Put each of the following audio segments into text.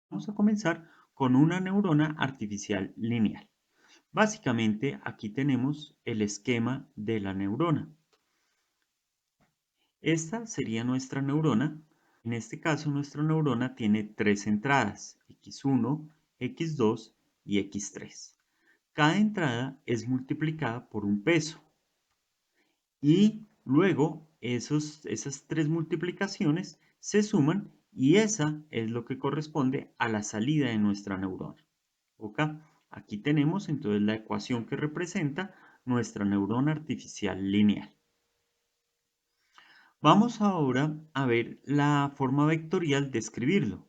Vamos a comenzar con una neurona artificial lineal. Básicamente, aquí tenemos el esquema de la neurona. Esta sería nuestra neurona. En este caso, nuestra neurona tiene tres entradas, X1, X2 y X3. Cada entrada es multiplicada por un peso y luego esas tres multiplicaciones se suman y esa es lo que corresponde a la salida de nuestra neurona. ¿Ok? Aquí tenemos entonces la ecuación que representa nuestra neurona artificial lineal. Vamos ahora a ver la forma vectorial de escribirlo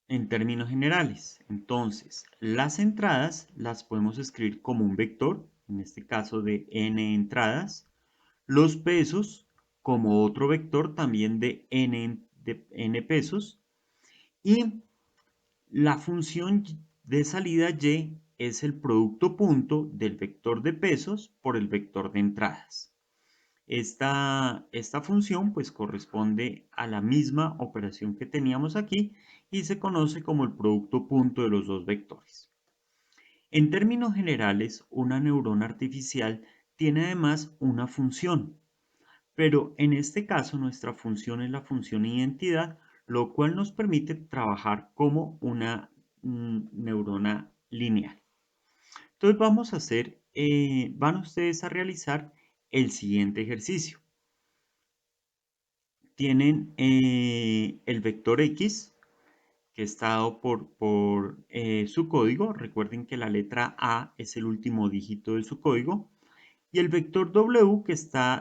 en términos generales. Entonces, las entradas las podemos escribir como un vector, en este caso de n entradas, los pesos como otro vector también de n pesos y la función de salida y es el producto punto del vector de pesos por el vector de entradas. Esta función pues corresponde a la misma operación que teníamos aquí y se conoce como el producto punto de los dos vectores. En términos generales, una neurona artificial tiene además una función, pero en este caso nuestra función es la función identidad, lo cual nos permite trabajar como una neurona lineal. Entonces vamos a hacer, van ustedes a realizar el siguiente ejercicio. Tienen el vector X, que está dado por su código. Recuerden que la letra A es el último dígito de su código. Y el vector W, que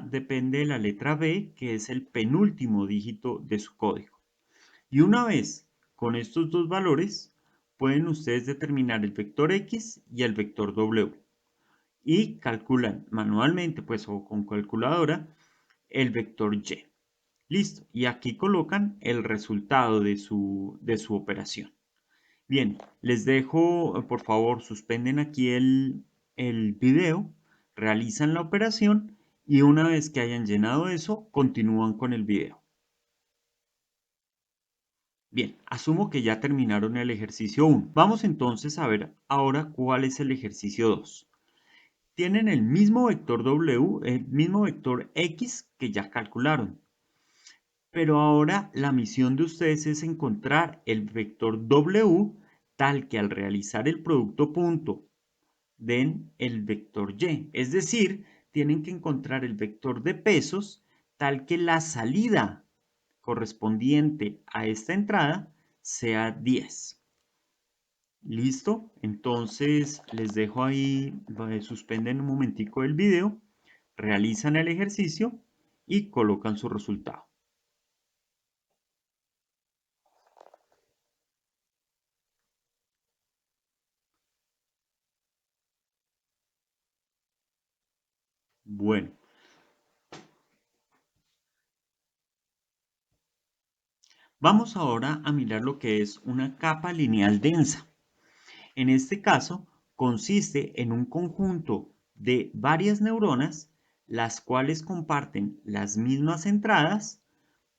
depende de la letra B, que es el penúltimo dígito de su código. Y una vez con estos dos valores, pueden ustedes determinar el vector X y el vector W. Y calculan manualmente, pues, o con calculadora, el vector Y. Listo. Y aquí colocan el resultado de su operación. Bien, les dejo, por favor, suspenden aquí el video, realizan la operación y una vez que hayan llenado eso, continúan con el video. Bien, asumo que ya terminaron el ejercicio 1. Vamos entonces a ver ahora cuál es el ejercicio 2. Tienen el mismo vector W, el mismo vector X que ya calcularon. Pero ahora la misión de ustedes es encontrar el vector W tal que al realizar el producto punto den el vector Y. Es decir, tienen que encontrar el vector de pesos tal que la salida correspondiente a esta entrada sea 10. ¿Listo? Entonces les dejo ahí, suspenden un momentico el video, realizan el ejercicio y colocan su resultado. Bueno, vamos ahora a mirar lo que es una capa lineal densa. En este caso, consiste en un conjunto de varias neuronas, las cuales comparten las mismas entradas,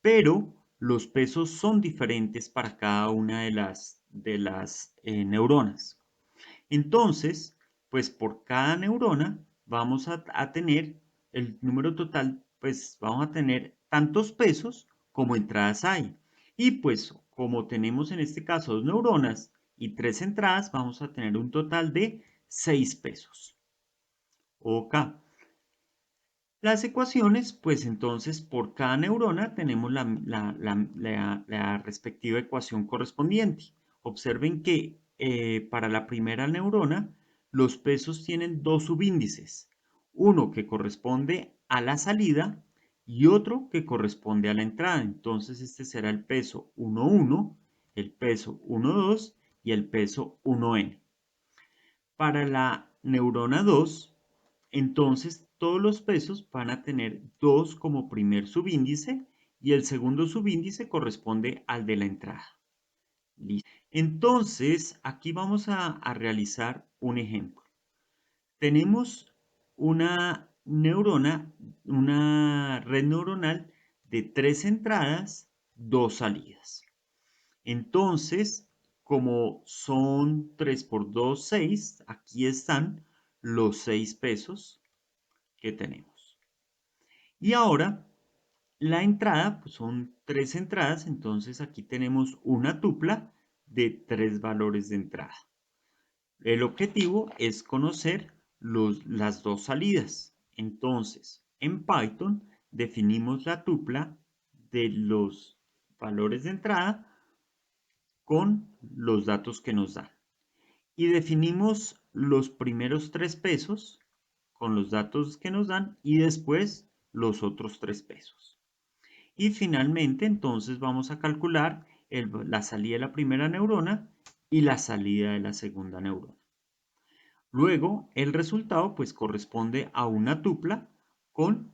pero los pesos son diferentes para cada una de las neuronas. Entonces, pues por cada neurona vamos a tener el número total, pues vamos a tener tantos pesos como entradas hay. Y pues como tenemos en este caso dos neuronas y tres entradas, vamos a tener un total de 6 pesos. Ok. Las ecuaciones, pues entonces por cada neurona tenemos la respectiva ecuación correspondiente. Observen que para la primera neurona los pesos tienen dos subíndices, uno que corresponde a la salida y otro que corresponde a la entrada. Entonces este será el peso 1,1, el peso 1,2 y el peso 1n. Para la neurona 2, entonces todos los pesos van a tener 2 como primer subíndice y el segundo subíndice corresponde al de la entrada. ¿Listo? Entonces, aquí vamos a realizar un ejemplo. Tenemos una neurona, una red neuronal de 3 entradas, 2 salidas. Entonces, como son 3 por 2, 6, aquí están los 6 pesos que tenemos. Y ahora, la entrada, pues son 3 entradas, entonces aquí tenemos una tupla de 3 valores de entrada. El objetivo es conocer las dos salidas. Entonces, en Python definimos la tupla de los valores de entrada con los datos que nos dan. Y definimos los primeros 3 pesos con los datos que nos dan y después los otros 3 pesos. Y finalmente, entonces vamos a calcular la salida de la primera neurona y la salida de la segunda neurona. Luego, el resultado pues corresponde a una tupla con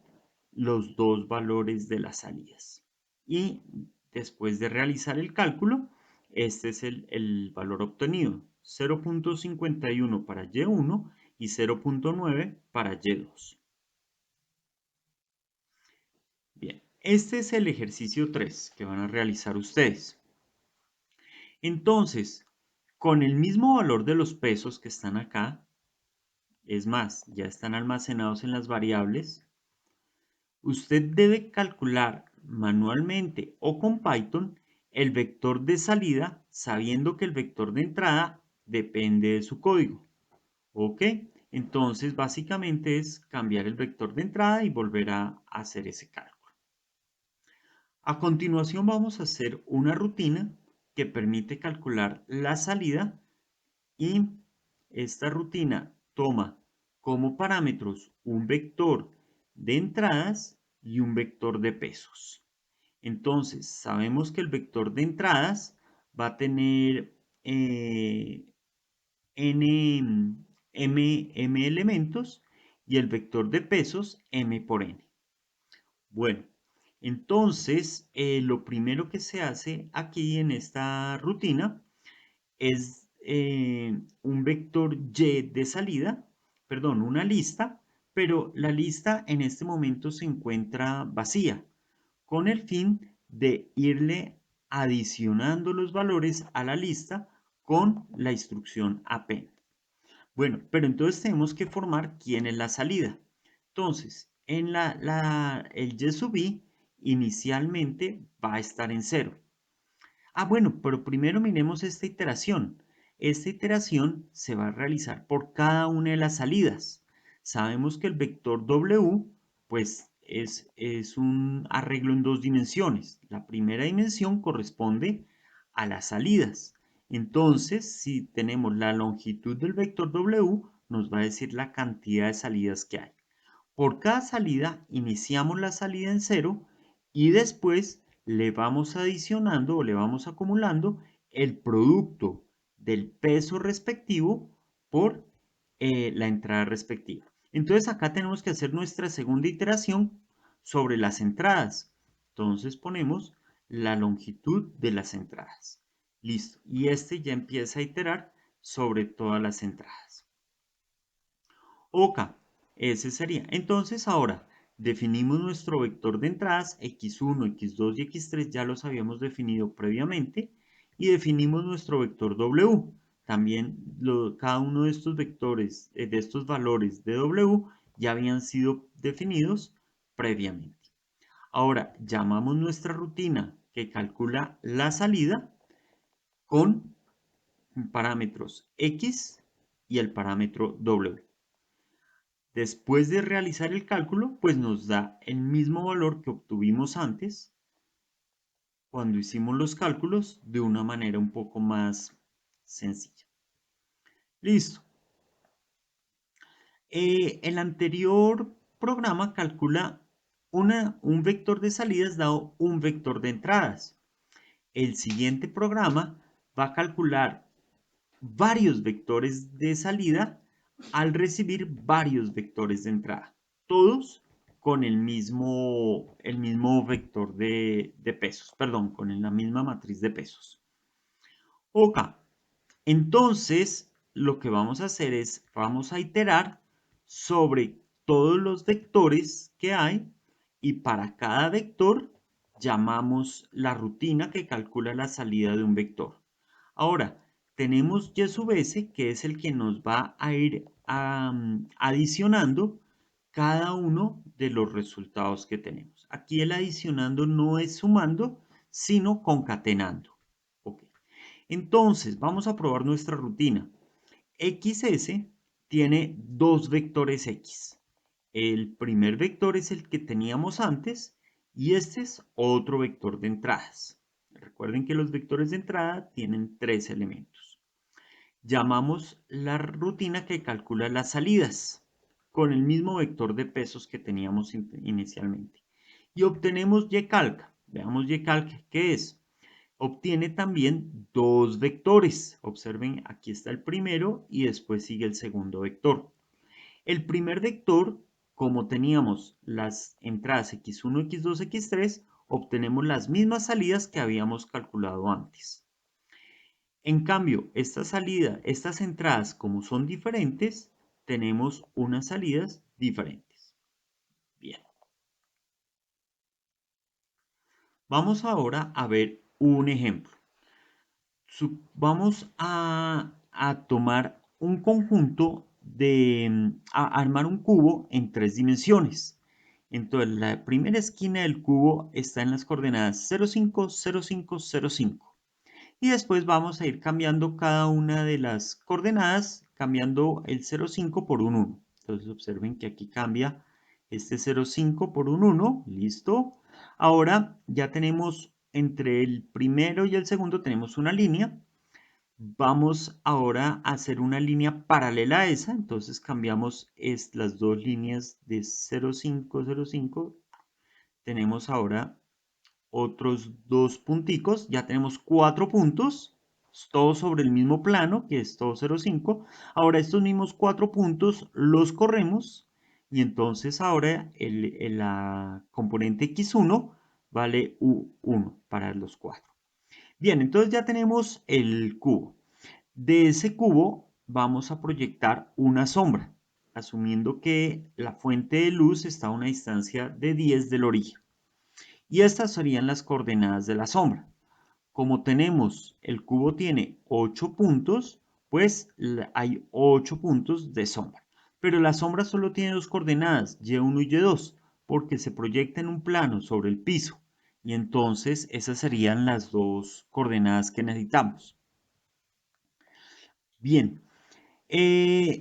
los dos valores de las salidas. Y después de realizar el cálculo, este es el valor obtenido, 0.51 para Y1 y 0.9 para Y2. Bien, este es el ejercicio 3 que van a realizar ustedes. Entonces, con el mismo valor de los pesos que están acá, es más, ya están almacenados en las variables, usted debe calcular manualmente o con Python el vector de salida sabiendo que el vector de entrada depende de su código. ¿Ok? Entonces, básicamente es cambiar el vector de entrada y volver a hacer ese cálculo. A continuación vamos a hacer una rutina que permite calcular la salida y esta rutina toma como parámetros un vector de entradas y un vector de pesos. Entonces, sabemos que el vector de entradas va a tener m elementos y el vector de pesos m por n. Bueno, entonces lo primero que se hace aquí en esta rutina es un vector y de salida, perdón, una lista, pero la lista en este momento se encuentra vacía, con el fin de irle adicionando los valores a la lista con la instrucción append. Bueno, pero entonces tenemos que formar quién es la salida. Entonces, en el y sub i inicialmente va a estar en 0. Ah, bueno, pero primero miremos esta iteración. Esta iteración se va a realizar por cada una de las salidas. Sabemos que el vector W, pues, es un arreglo en dos dimensiones. La primera dimensión corresponde a las salidas. Entonces, si tenemos la longitud del vector W, nos va a decir la cantidad de salidas que hay. Por cada salida iniciamos la salida en 0 y después le vamos adicionando o le vamos acumulando el producto del peso respectivo por la entrada respectiva. Entonces acá tenemos que hacer nuestra segunda iteración sobre las entradas. Entonces ponemos la longitud de las entradas. Listo. Y este ya empieza a iterar sobre todas las entradas. OK, ese sería. Entonces ahora definimos nuestro vector de entradas x1, x2 y x3, ya los habíamos definido previamente, y definimos nuestro vector w. También cada uno de estos vectores, de estos valores de w, ya habían sido definidos previamente. Ahora llamamos nuestra rutina que calcula la salida con parámetros x y el parámetro w. Después de realizar el cálculo, pues nos da el mismo valor que obtuvimos antes cuando hicimos los cálculos de una manera un poco más sencilla. Listo. El anterior programa calcula un vector de salidas dado un vector de entradas. El siguiente programa va a calcular varios vectores de salida al recibir varios vectores de entrada, todos con el mismo vector de pesos, perdón, con la misma matriz de pesos. OK, entonces lo que vamos a hacer es, vamos a iterar sobre todos los vectores que hay y para cada vector llamamos la rutina que calcula la salida de un vector. Ahora, tenemos Y sub s, que es el que nos va a ir adicionando cada uno de los resultados que tenemos. Aquí el adicionando no es sumando, sino concatenando. Okay. Entonces, vamos a probar nuestra rutina. XS tiene dos vectores X. El primer vector es el que teníamos antes y este es otro vector de entradas. Recuerden que los vectores de entrada tienen tres elementos. Llamamos la rutina que calcula las salidas con el mismo vector de pesos que teníamos inicialmente. Y obtenemos YCalc. Veamos YCalc, ¿qué es? Obtiene también dos vectores. Observen, aquí está el primero y después sigue el segundo vector. El primer vector, como teníamos las entradas x1, x2, x3, obtenemos las mismas salidas que habíamos calculado antes. En cambio, estas entradas, como son diferentes, tenemos unas salidas diferentes. Bien. Vamos ahora a ver un ejemplo. Vamos a tomar un conjunto a armar un cubo en tres dimensiones. Entonces, la primera esquina del cubo está en las coordenadas 0, 5, 0, 5, 0, 5. Y después vamos a ir cambiando cada una de las coordenadas, cambiando el 0,5 por un 1. Entonces observen que aquí cambia este 0,5 por un 1, listo. Ahora ya tenemos entre el primero y el segundo tenemos una línea. Vamos ahora a hacer una línea paralela a esa, entonces cambiamos las dos líneas de 0,5, 0,5. Tenemos ahora otros dos punticos, ya tenemos 4 puntos, todos sobre el mismo plano, que es todo 0,5. Ahora estos mismos 4 puntos los corremos y entonces ahora la componente x1 vale u1 para los 4. Bien, entonces ya tenemos el cubo. De ese cubo vamos a proyectar una sombra, asumiendo que la fuente de luz está a una distancia de 10 del origen. Y estas serían las coordenadas de la sombra. Como tenemos, el cubo tiene 8 puntos, pues hay 8 puntos de sombra. Pero la sombra solo tiene dos coordenadas, y1 y y2, porque se proyecta en un plano sobre el piso. Y entonces esas serían las dos coordenadas que necesitamos. Bien,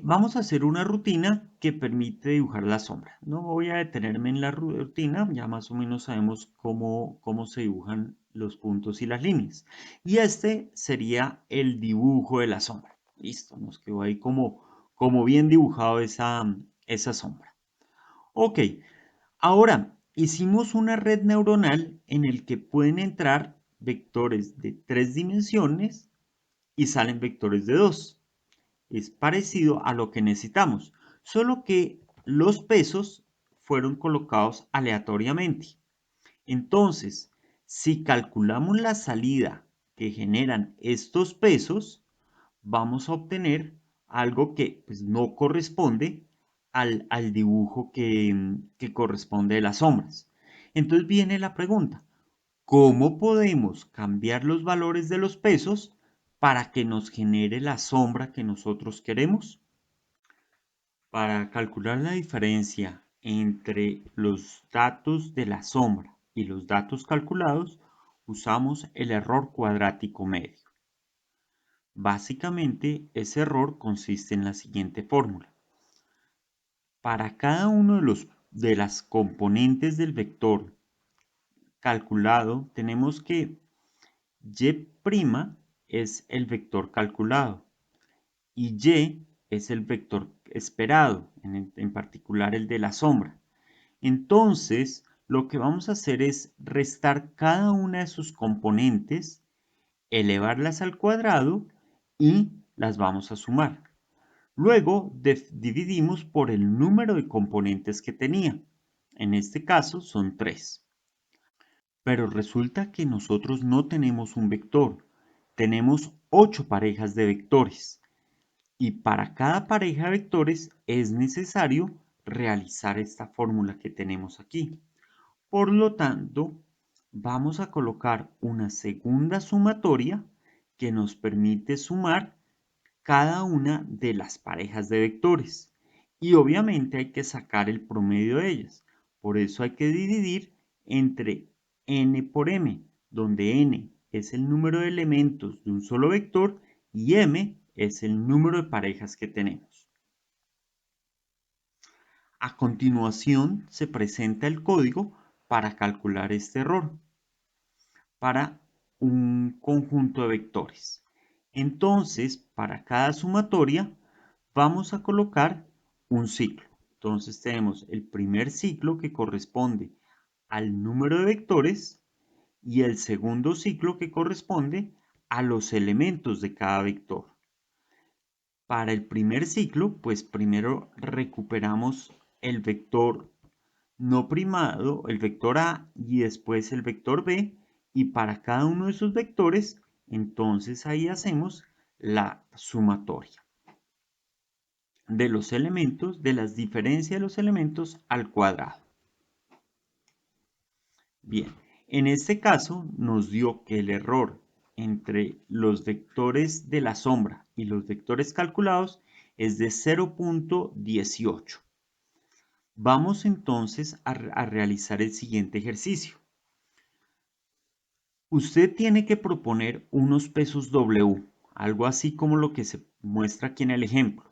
vamos a hacer una rutina que permite dibujar la sombra. No voy a detenerme en la rutina, ya más o menos sabemos cómo se dibujan los puntos y las líneas. Y este sería el dibujo de la sombra. Listo, nos quedó ahí como bien dibujado esa sombra. Ok, ahora hicimos una red neuronal en el que pueden entrar vectores de 3 dimensiones y salen vectores de 2. Es parecido a lo que necesitamos, solo que los pesos fueron colocados aleatoriamente. Entonces, si calculamos la salida que generan estos pesos, vamos a obtener algo que pues, no corresponde al dibujo que corresponde de las sombras. Entonces viene la pregunta, ¿cómo podemos cambiar los valores de los pesos para que nos genere la sombra que nosotros queremos? Para calcular la diferencia entre los datos de la sombra y los datos calculados, usamos el error cuadrático medio. Básicamente, ese error consiste en la siguiente fórmula. Para cada uno de las componentes del vector calculado, tenemos que y' es el vector calculado y y es el vector esperado, en particular el de la sombra. Entonces, lo que vamos a hacer es restar cada una de sus componentes, elevarlas al cuadrado y las vamos a sumar. Luego dividimos por el número de componentes que tenía. En este caso son 3. Pero resulta que nosotros no tenemos un vector, tenemos 8 parejas de vectores. Y para cada pareja de vectores es necesario realizar esta fórmula que tenemos aquí. Por lo tanto, vamos a colocar una segunda sumatoria que nos permite sumar cada una de las parejas de vectores. Y obviamente hay que sacar el promedio de ellas. Por eso hay que dividir entre n por m, donde n es el número de elementos de un solo vector y m es el número de parejas que tenemos. A continuación se presenta el código para calcular este error para un conjunto de vectores. Entonces, para cada sumatoria vamos a colocar un ciclo. Entonces tenemos el primer ciclo que corresponde al número de vectores y el segundo ciclo que corresponde a los elementos de cada vector. Para el primer ciclo, pues primero recuperamos el vector no primado, el vector A y después el vector B, y para cada uno de esos vectores, entonces ahí hacemos la sumatoria de los elementos, de las diferencias de los elementos al cuadrado. Bien, en este caso nos dio que el error entre los vectores de la sombra y los vectores calculados es de 0.18. Vamos entonces a realizar el siguiente ejercicio. Usted tiene que proponer unos pesos W, algo así como lo que se muestra aquí en el ejemplo.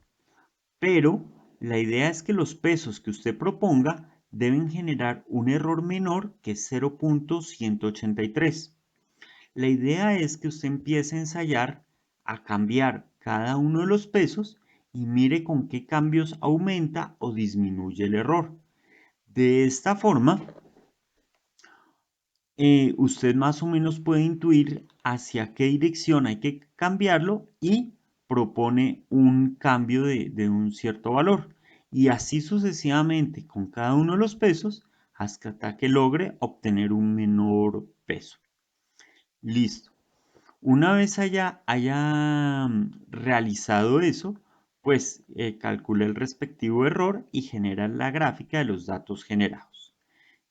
Pero la idea es que los pesos que usted proponga deben generar un error menor que 0.183. La idea es que usted empiece a ensayar a cambiar cada uno de los pesos y mire con qué cambios aumenta o disminuye el error. De esta forma, usted más o menos puede intuir hacia qué dirección hay que cambiarlo y propone un cambio de un cierto valor. Y así sucesivamente con cada uno de los pesos hasta que logre obtener un menor peso. Listo. Una vez haya realizado eso, pues calcula el respectivo error y genera la gráfica de los datos generados.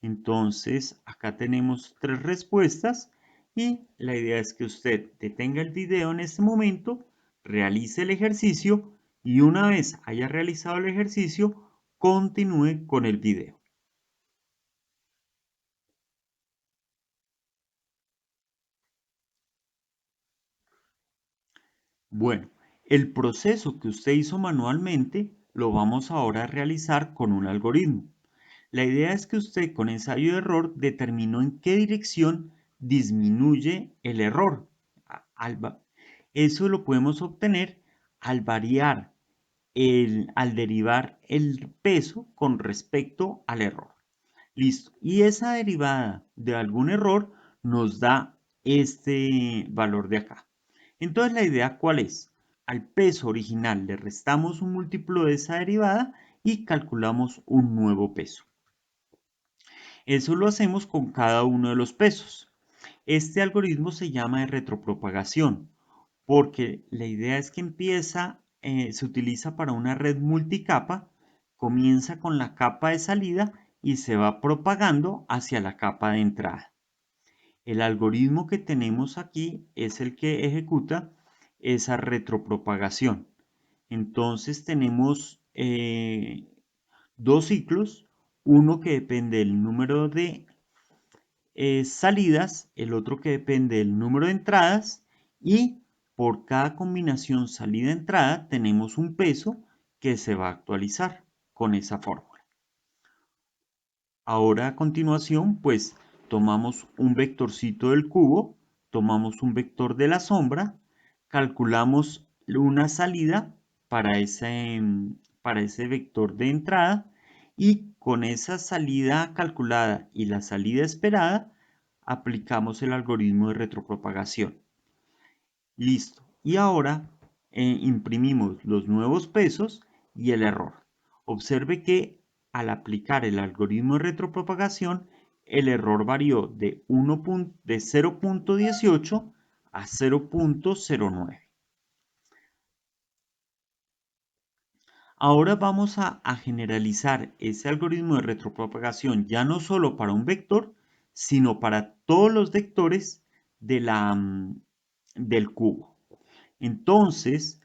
Entonces, acá tenemos 3 respuestas y la idea es que usted detenga el video en este momento, realice el ejercicio y una vez haya realizado el ejercicio, continúe con el video. Bueno, el proceso que usted hizo manualmente lo vamos ahora a realizar con un algoritmo. La idea es que usted con ensayo de error determinó en qué dirección disminuye el error. Eso lo podemos obtener al variar, al derivar el peso con respecto al error. Listo. Y esa derivada de algún error nos da este valor de acá. Entonces la idea, ¿cuál es? Al peso original le restamos un múltiplo de esa derivada y calculamos un nuevo peso. Eso lo hacemos con cada uno de los pesos. Este algoritmo se llama de retropropagación porque la idea es que se utiliza para una red multicapa, comienza con la capa de salida y se va propagando hacia la capa de entrada. El algoritmo que tenemos aquí es el que ejecuta esa retropropagación. Entonces tenemos dos ciclos, uno que depende del número de salidas, el otro que depende del número de entradas y por cada combinación salida-entrada tenemos un peso que se va a actualizar con esa fórmula. Ahora a continuación pues tomamos un vectorcito del cubo, tomamos un vector de la sombra, calculamos una salida para ese vector de entrada y con esa salida calculada y la salida esperada aplicamos el algoritmo de retropropagación. Listo. Y ahora imprimimos los nuevos pesos y el error. Observe que al aplicar el algoritmo de retropropagación, el error varió de 0.18 a 0.09. Ahora vamos a generalizar ese algoritmo de retropropagación ya no solo para un vector, sino para todos los vectores del cubo. Entonces,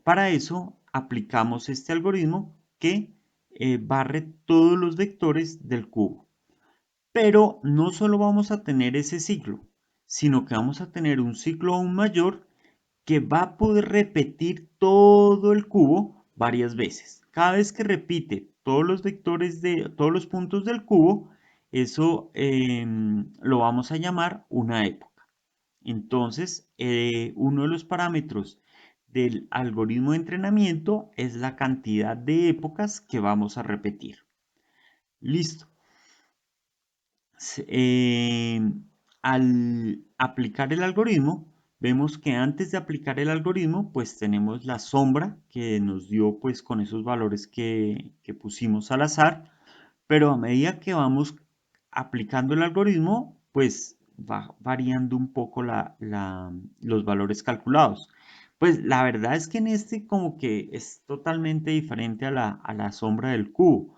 para eso aplicamos este algoritmo que barre todos los vectores del cubo. Pero no solo vamos a tener ese ciclo, sino que vamos a tener un ciclo aún mayor que va a poder repetir todo el cubo varias veces. Cada vez que repite todos los vectores de todos los puntos del cubo, eso lo vamos a llamar una época. Entonces, uno de los parámetros del algoritmo de entrenamiento es la cantidad de épocas que vamos a repetir. Listo. eh, Al aplicar el algoritmo, vemos que antes de aplicar el algoritmo, pues tenemos la sombra que nos dio pues con esos valores que pusimos al azar, pero a medida que vamos aplicando el algoritmo, pues va variando un poco los valores calculados. Pues la verdad es que en este como que es totalmente diferente a la sombra del cubo,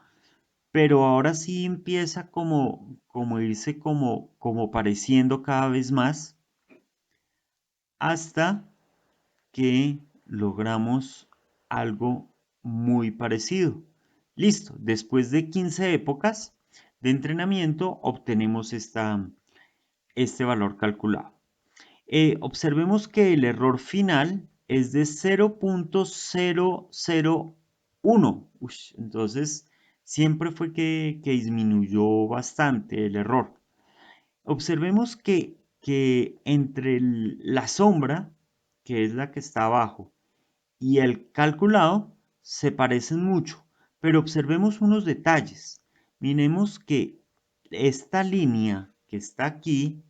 pero ahora sí empieza como irse como pareciendo cada vez más hasta que logramos algo muy parecido. Listo, después de 15 épocas de entrenamiento obtenemos este valor calculado. Observemos que el error final es de 0.001. Entonces, siempre fue que disminuyó bastante el error. Observemos que entre la sombra, que es la que está abajo, y el calculado se parecen mucho, pero observemos unos detalles. Miremos que esta línea que está aquí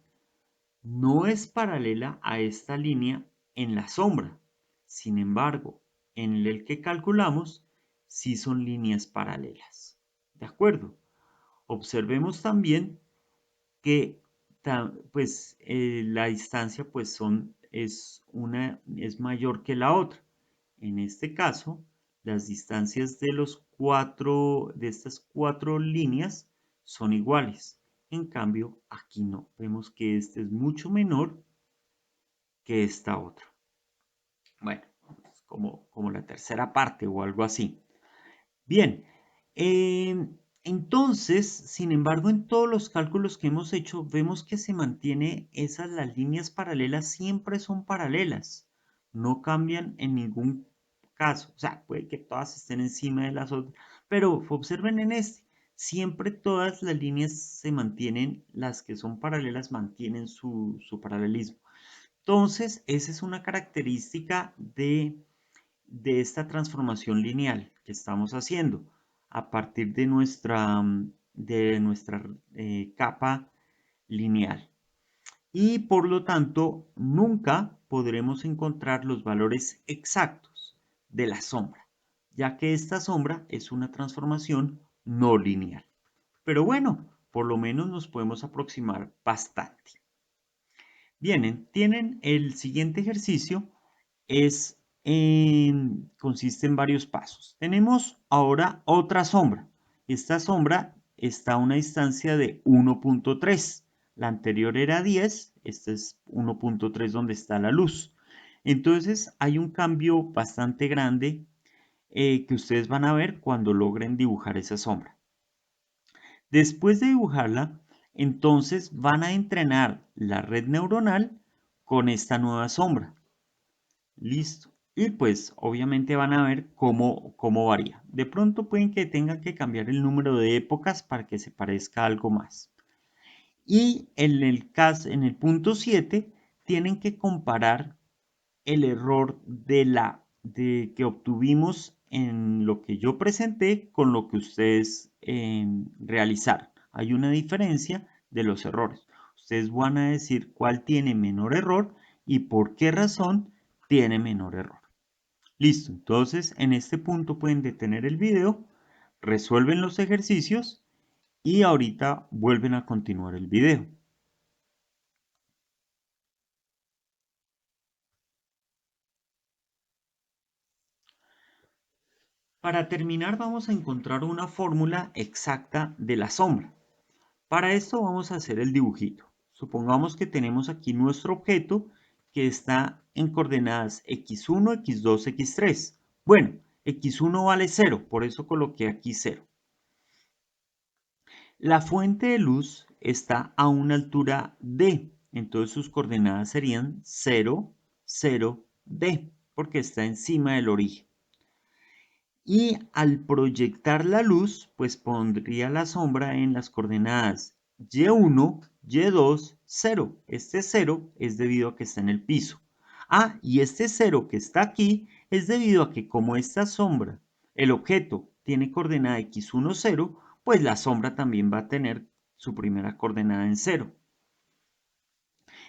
no es paralela a esta línea en la sombra. Sin embargo, en el que calculamos, sí son líneas paralelas. ¿De acuerdo? Observemos también que pues, la distancia pues, es mayor que la otra. En este caso, las distancias de estas cuatro líneas son iguales. En cambio, aquí no. Vemos que este es mucho menor que esta otra. Bueno, es como la tercera parte o algo así. Bien, entonces, sin embargo, en todos los cálculos que hemos hecho, vemos que se mantiene las líneas paralelas siempre son paralelas, no cambian en ningún caso. O sea, puede que todas estén encima de las otras, pero observen en este, siempre todas las líneas se mantienen, las que son paralelas mantienen su paralelismo. Entonces, esa es una característica de esta transformación lineal que estamos haciendo a partir de nuestra capa lineal. Y por lo tanto, nunca podremos encontrar los valores exactos de la sombra, ya que esta sombra es una transformación no lineal. Pero bueno, por lo menos nos podemos aproximar bastante. Bien, tienen el siguiente ejercicio, consiste en varios pasos. Tenemos ahora otra sombra. Esta sombra está a una distancia de 1.3. La anterior era 10, esta es 1.3 donde está la luz. Entonces hay un cambio bastante grande que ustedes van a ver cuando logren dibujar esa sombra. Después de dibujarla, entonces van a entrenar la red neuronal con esta nueva sombra. Listo. Y pues obviamente van a ver cómo varía. De pronto pueden que tengan que cambiar el número de épocas para que se parezca algo más. Y en el punto 7 tienen que comparar el error de que obtuvimos en lo que yo presenté con lo que ustedes realizaron. Hay una diferencia de los errores. Ustedes van a decir cuál tiene menor error y por qué razón tiene menor error. Listo, entonces en este punto pueden detener el video, resuelven los ejercicios y ahorita vuelven a continuar el video. Para terminar vamos a encontrar una fórmula exacta de la sombra. Para esto vamos a hacer el dibujito. Supongamos que tenemos aquí nuestro objeto que está en coordenadas x1, x2, x3. Bueno, x1 vale 0, por eso coloqué aquí 0. La fuente de luz está a una altura d, entonces sus coordenadas serían 0, 0, d, porque está encima del origen. Y al proyectar la luz, pues pondría la sombra en las coordenadas y1, y2, 0. Este 0 es debido a que está en el piso. Ah, y este 0 que está aquí es debido a que como esta sombra, el objeto tiene coordenada x1, 0, pues la sombra también va a tener su primera coordenada en 0.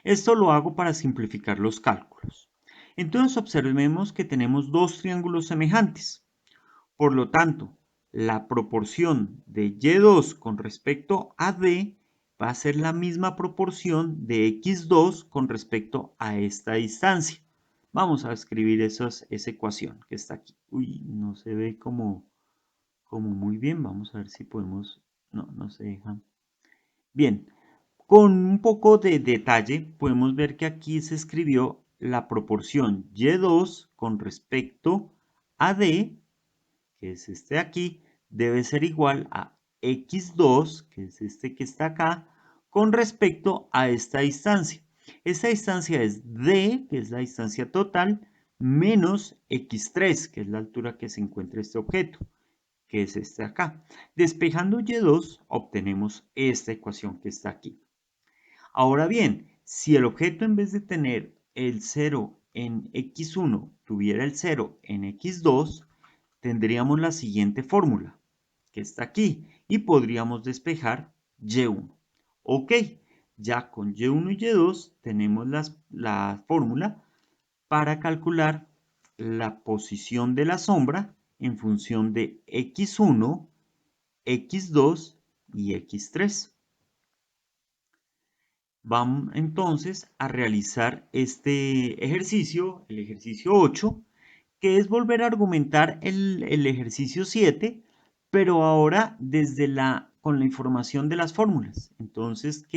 Esto lo hago para simplificar los cálculos. Entonces observemos que tenemos dos triángulos semejantes. Por lo tanto, la proporción de y2 con respecto a d va a ser la misma proporción de x2 con respecto a esta distancia. Vamos a escribir esa ecuación que está aquí. Uy, no se ve como muy bien. Vamos a ver si podemos... No se deja. Bien, con un poco de detalle podemos ver que aquí se escribió la proporción y2 con respecto a d, que es este de aquí, debe ser igual a x2, que es este que está acá, con respecto a esta distancia. Esta distancia es d, que es la distancia total, menos x3, que es la altura que se encuentra este objeto, que es este de acá. Despejando y2, obtenemos esta ecuación que está aquí. Ahora bien, si el objeto en vez de tener el 0 en x1 tuviera el 0 en x2, tendríamos la siguiente fórmula, que está aquí, y podríamos despejar y1. Ok, ya con y1 y y2 tenemos la fórmula para calcular la posición de la sombra en función de x1, x2 y x3. Vamos entonces a realizar este ejercicio, el ejercicio 8, que es volver a argumentar el ejercicio 7, pero ahora con la información de las fórmulas. Entonces,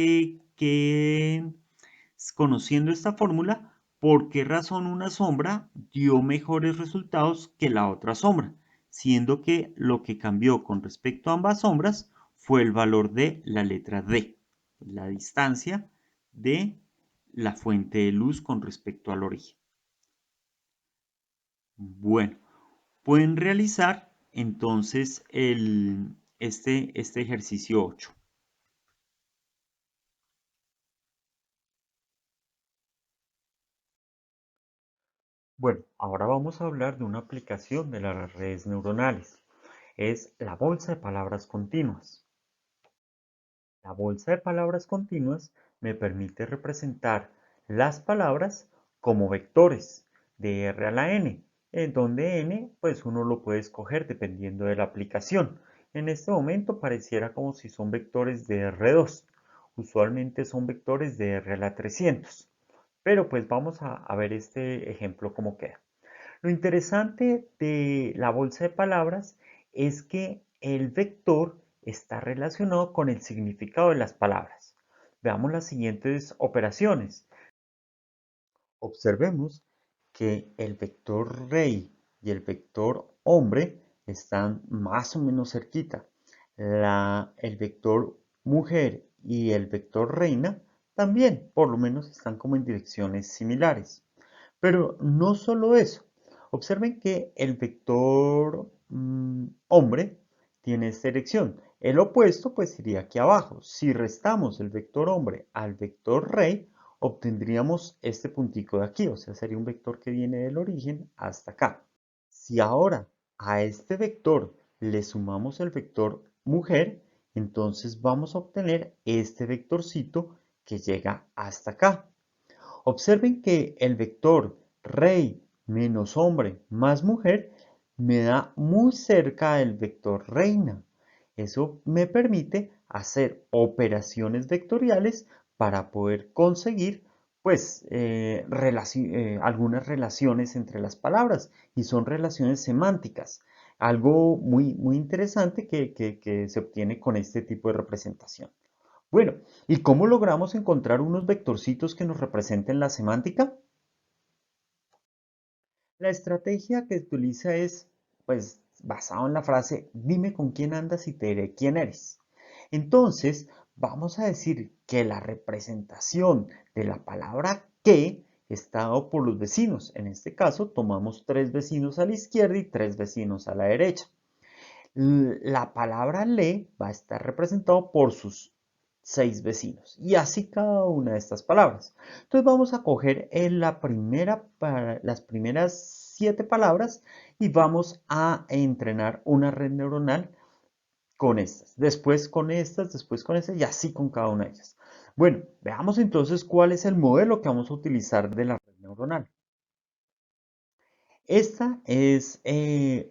conociendo esta fórmula, ¿por qué razón una sombra dio mejores resultados que la otra sombra? Siendo que lo que cambió con respecto a ambas sombras fue el valor de la letra D, la distancia de la fuente de luz con respecto al origen. Bueno, pueden realizar entonces este ejercicio 8. Bueno, ahora vamos a hablar de una aplicación de las redes neuronales. Es la bolsa de palabras continuas. La bolsa de palabras continuas me permite representar las palabras como vectores de R a la N, en donde N pues uno lo puede escoger dependiendo de la aplicación. En este momento pareciera como si son vectores de R2. Usualmente son vectores de R a la 300. Pero pues vamos a ver este ejemplo cómo queda. Lo interesante de la bolsa de palabras es que el vector está relacionado con el significado de las palabras. Veamos las siguientes operaciones. Observemos que el vector rey y el vector hombre están más o menos cerquita. El vector mujer y el vector reina también, por lo menos, están como en direcciones similares. Pero no solo eso. Observen que el vector hombre tiene esta dirección. El opuesto pues iría aquí abajo. Si restamos el vector hombre al vector rey, obtendríamos este puntico de aquí. O sea, sería un vector que viene del origen hasta acá. Si ahora a este vector le sumamos el vector mujer, entonces vamos a obtener este vectorcito que llega hasta acá. Observen que el vector rey menos hombre más mujer me da muy cerca del vector reina. Eso me permite hacer operaciones vectoriales para poder conseguir pues algunas relaciones entre las palabras y son relaciones semánticas. Algo muy interesante que se obtiene con este tipo de representación. Bueno, ¿y cómo logramos encontrar unos vectorcitos que nos representen la semántica? La estrategia que utiliza es, pues, basado en la frase, dime con quién andas y te diré quién eres. Entonces, vamos a decir que la representación de la palabra que está dado por los vecinos. En este caso, tomamos tres vecinos a la izquierda y tres vecinos a la derecha. La palabra le va a estar representado por sus seis vecinos y así cada una de estas palabras. Entonces vamos a coger en las primeras siete palabras y vamos a entrenar una red neuronal con estas, después con estas y así con cada una de ellas. Bueno, veamos entonces cuál es el modelo que vamos a utilizar de la red neuronal. Esta es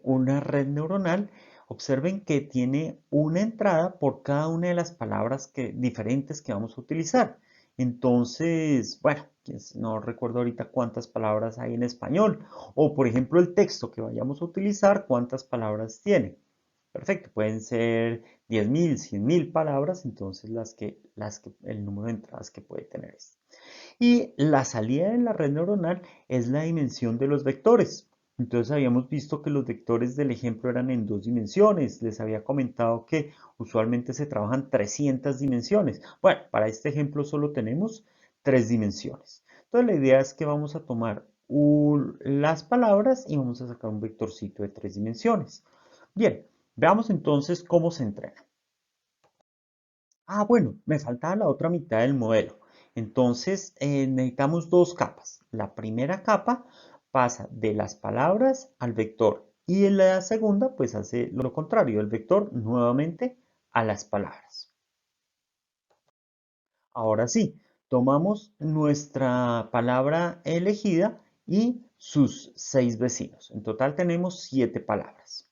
una red neuronal. Observen que tiene una entrada por cada una de las palabras diferentes que vamos a utilizar. Entonces, bueno, no recuerdo ahorita cuántas palabras hay en español. O, por ejemplo, el texto que vayamos a utilizar, cuántas palabras tiene. Perfecto, pueden ser 10.000, 100.000 palabras, entonces el número de entradas que puede tener es. Y la salida de la red neuronal es la dimensión de los vectores. Entonces habíamos visto que los vectores del ejemplo eran en dos dimensiones. Les había comentado que usualmente se trabajan 300 dimensiones. Bueno, para este ejemplo solo tenemos tres dimensiones. Entonces la idea es que vamos a tomar las palabras y vamos a sacar un vectorcito de tres dimensiones. Bien, veamos entonces cómo se entrena. Ah, bueno, me faltaba la otra mitad del modelo. Entonces, necesitamos dos capas. La primera capa pasa de las palabras al vector y en la segunda, pues hace lo contrario, el vector nuevamente a las palabras. Ahora sí, tomamos nuestra palabra elegida y sus seis vecinos. En total tenemos siete palabras.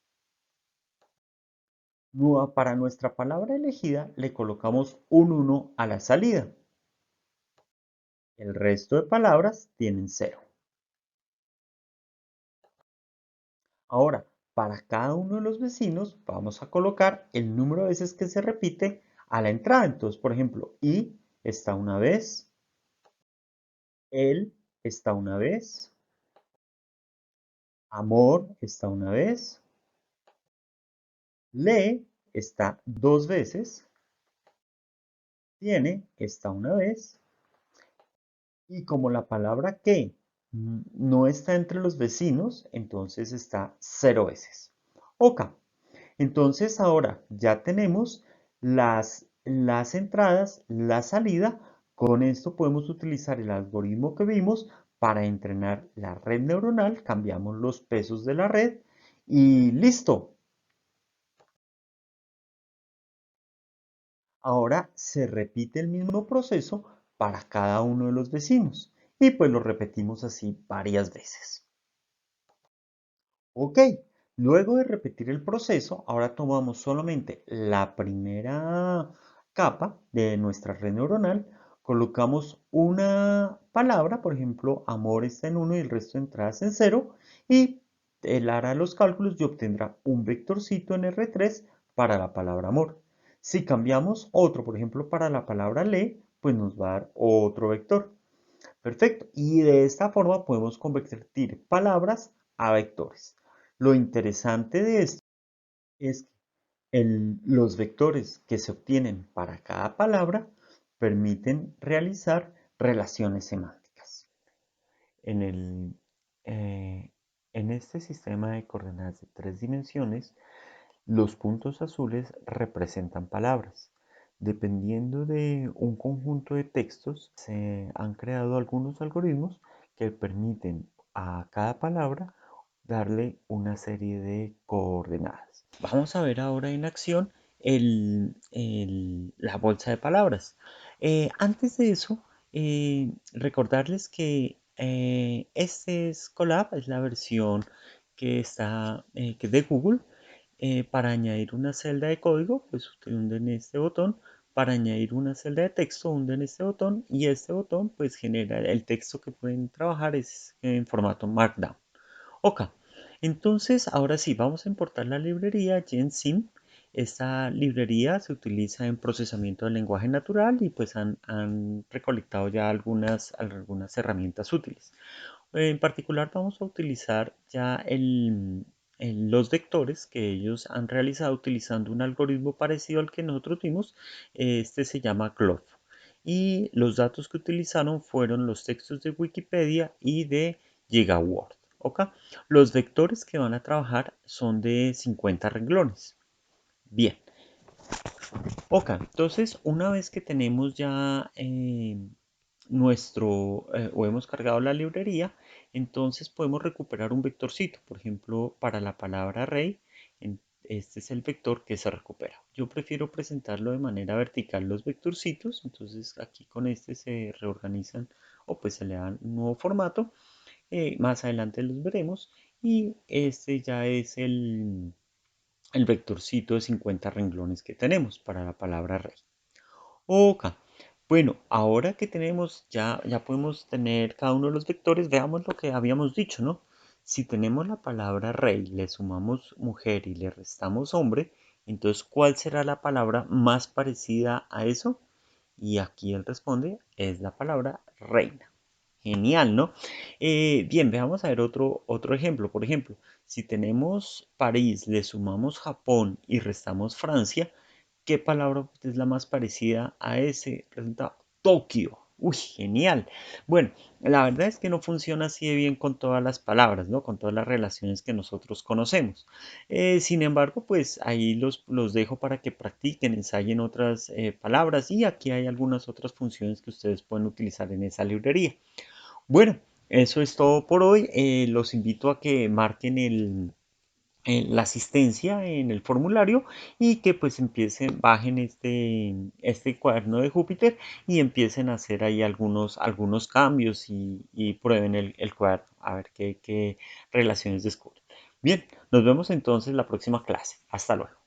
Para nuestra palabra elegida le colocamos un 1 a la salida. El resto de palabras tienen cero. Ahora, para cada uno de los vecinos vamos a colocar el número de veces que se repite a la entrada. Entonces, por ejemplo, I está una vez, él está una vez, amor está una vez, le está dos veces, tiene está una vez, y como la palabra que no está entre los vecinos, entonces está cero veces. Ok, entonces ahora ya tenemos las entradas, la salida. Con esto podemos utilizar el algoritmo que vimos para entrenar la red neuronal. Cambiamos los pesos de la red y listo. Ahora se repite el mismo proceso para cada uno de los vecinos y pues lo repetimos así varias veces. Ok, luego de repetir el proceso, ahora tomamos solamente la primera capa de nuestra red neuronal, colocamos una palabra, por ejemplo, amor está en 1 y el resto de entradas en 0, y él hará los cálculos y obtendrá un vectorcito en R3 para la palabra amor. Si cambiamos otro, por ejemplo, para la palabra le, pues nos va a dar otro vector. Perfecto. Y de esta forma podemos convertir palabras a vectores. Lo interesante de esto es que los vectores que se obtienen para cada palabra permiten realizar relaciones semánticas. En el, eh, en este sistema de coordenadas de tres dimensiones, los puntos azules representan palabras. Dependiendo de un conjunto de textos, se han creado algunos algoritmos que permiten a cada palabra darle una serie de coordenadas. Vamos a ver ahora en acción la bolsa de palabras. Antes de eso, recordarles que este es Colab, es la versión que es de Google. Para añadir una celda de código, pues usted hunde en este botón. Para añadir una celda de texto, hunde en este botón y este botón pues genera el texto que pueden trabajar es en formato Markdown. Ok, entonces ahora sí, vamos a importar la librería GenSim Esta librería se utiliza en procesamiento del lenguaje natural y pues han recolectado ya algunas herramientas útiles. En particular vamos a utilizar ya los vectores que ellos han realizado utilizando un algoritmo parecido al que nosotros vimos. Este se llama GLOF. Y los datos que utilizaron fueron los textos de Wikipedia y de GigaWord. ¿Ok? Los vectores que van a trabajar son de 50 renglones. Bien. Ok, entonces una vez que tenemos ya o hemos cargado la librería, entonces podemos recuperar un vectorcito. Por ejemplo, para la palabra rey, este es el vector que se recupera. Yo prefiero presentarlo de manera vertical los vectorcitos, entonces aquí con este se reorganizan o pues se le dan un nuevo formato. Más adelante los veremos y este ya es el vectorcito de 50 renglones que tenemos para la palabra rey. Ok, bueno, ahora que tenemos, ya podemos tener cada uno de los vectores, veamos lo que habíamos dicho, ¿no? Si tenemos la palabra rey, le sumamos mujer y le restamos hombre, entonces, ¿cuál será la palabra más parecida a eso? Y aquí él responde, es la palabra reina. Genial, ¿no? Bien, veamos a ver otro ejemplo. Por ejemplo, si tenemos París, le sumamos Japón y restamos Francia, ¿qué palabra es la más parecida a ese resultado? Tokio. Uy, genial. Bueno, la verdad es que no funciona así de bien con todas las palabras, ¿no? Con todas las relaciones que nosotros conocemos. Sin embargo, pues ahí los dejo para que practiquen, ensayen otras palabras y aquí hay algunas otras funciones que ustedes pueden utilizar en esa librería. Bueno, eso es todo por hoy. Los invito a que marquen la asistencia en el formulario y que pues bajen este cuaderno de Júpiter y empiecen a hacer ahí algunos cambios y prueben el cuaderno a ver qué relaciones descubren. Bien, nos vemos entonces la próxima clase. Hasta luego.